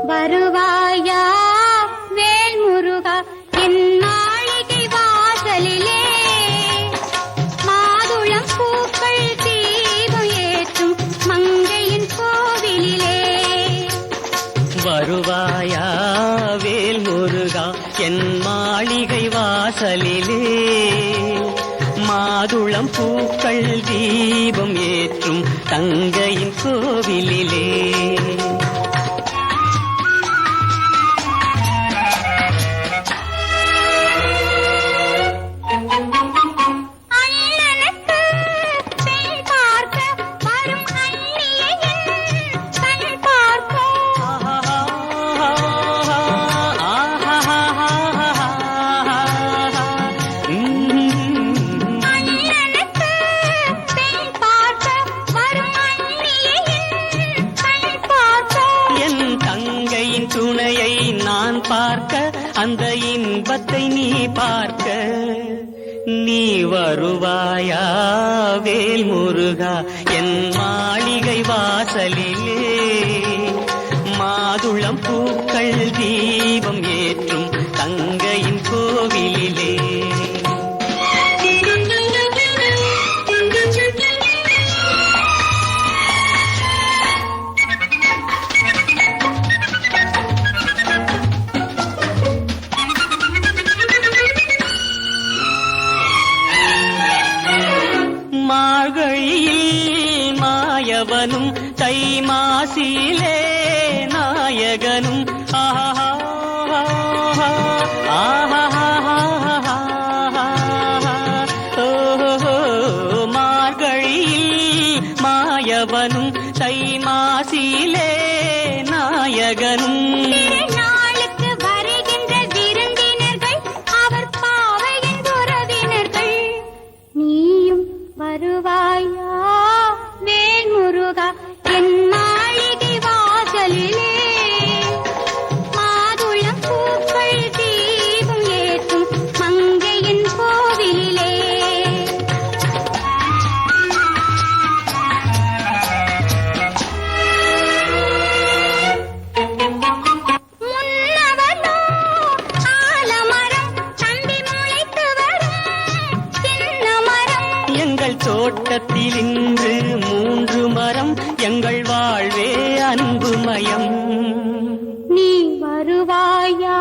வருவாயா வேல் முருகா என் மாளிகை வாசலிலே மாதுளம் பூக்கள் தீபம் ஏற்றும் மங்கையின் கோவிலிலே. வருவாயா வேல் முருகா என் மாளிகை வாசலிலே மாதுளம் பூக்கள் தீபம் ஏற்றும் தங்கையின் கோவிலிலே. துணையை நான் பார்க்க அந்த இன்பத்தை நீ பார்க்க நீ வருவாயா வேல் முருகா என் மாளிகை வாசலிலே மாதுளம் பூக்கள் தீபம் ஏற்றும் தங்கையின் கோவிலிலே. மார்கழியில் மாயவனும் தை மாசிலே நாயகனும் மார்கழியில் மாயவனும் தை மாசிலே நாயகனும் வருவாயா வேல் முருகா என் மாளிகை வாசலிலே மாதுளம் பூக்கள் தீபம் ஏற்றும் மங்கையின் கோவிலிலே. முன்னவனோ ஆலமரம் தம்பி முளைத்து வரும் சின்ன மரம் எங்கள் தோட்டத்தில் இன்று 3 மரம் எங்கள் வாழ்வே அன்புமயம். நீ வருவாயா